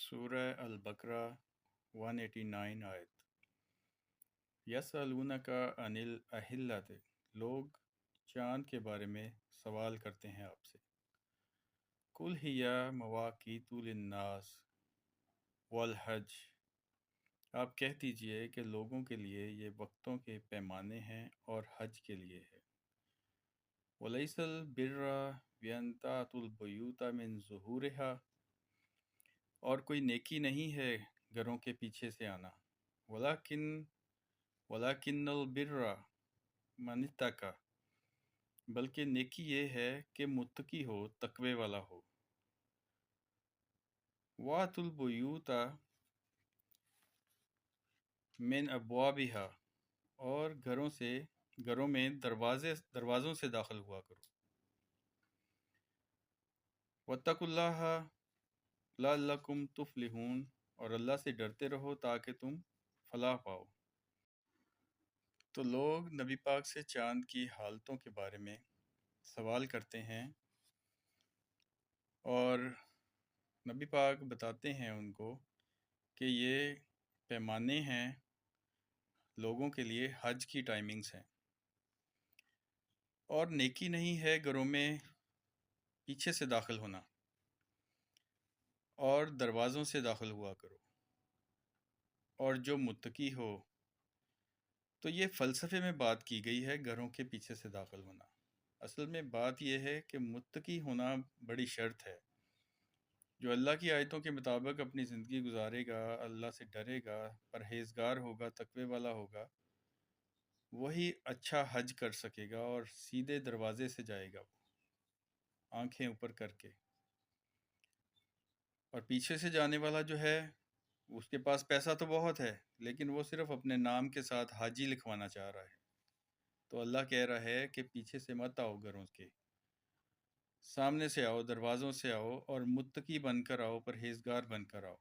سورہ البقرہ 189 آیت۔ یسألونک عن الاہلۃ، لوگ چاند کے بارے میں سوال کرتے ہیں آپ سے۔ قل ہی مواقیت للناس والحج، آپ کہہ دیجئے کہ لوگوں کے لیے یہ وقتوں کے پیمانے ہیں اور حج کے لیے ہے۔ وَلَيْسَ الْبِرَّ بِأَن تَأْتُوا الْبُيُوتَ مِن ظُهُورِهَا، اور کوئی نیکی نہیں ہے گھروں کے پیچھے سے آنا۔ وَلَكِنَّ الْبِرَّ مَنِ اتَّقَى، بلکہ نیکی یہ ہے کہ متقی ہو، تقوی والا ہو۔ وَأْتُوا الْبُيُوتَ مِنْ أَبْوَابِهَا، اور گھروں میں دروازوں سے داخل ہوا کرو۔ وَاتَّقُوا اللَّهَ لَعَلَّكُمْ تُفْلِحُونَ، اور اللہ سے ڈرتے رہو تاکہ تم فلاح پاؤ۔ تو لوگ نبی پاک سے چاند کی حالتوں کے بارے میں سوال کرتے ہیں، اور نبی پاک بتاتے ہیں ان کو کہ یہ پیمانے ہیں لوگوں کے لیے، حج کی ٹائمنگز ہیں، اور نیکی نہیں ہے گھروں میں پیچھے سے داخل ہونا، اور دروازوں سے داخل ہوا کرو، اور جو متقی ہو۔ تو یہ فلسفے میں بات کی گئی ہے گھروں کے پیچھے سے داخل ہونا۔ اصل میں بات یہ ہے کہ متقی ہونا بڑی شرط ہے۔ جو اللہ کی آیتوں کے مطابق اپنی زندگی گزارے گا، اللہ سے ڈرے گا، پرہیزگار ہوگا، تقوی والا ہوگا، وہی اچھا حج کر سکے گا اور سیدھے دروازے سے جائے گا، وہ آنکھیں اوپر کر کے۔ اور پیچھے سے جانے والا جو ہے، اس کے پاس پیسہ تو بہت ہے، لیکن وہ صرف اپنے نام کے ساتھ حاجی لکھوانا چاہ رہا ہے۔ تو اللہ کہہ رہا ہے کہ پیچھے سے مت آؤ، گھروں کے سامنے سے آؤ، دروازوں سے آؤ، اور متقی بن کر آؤ، پرہیزگار بن کر آؤ۔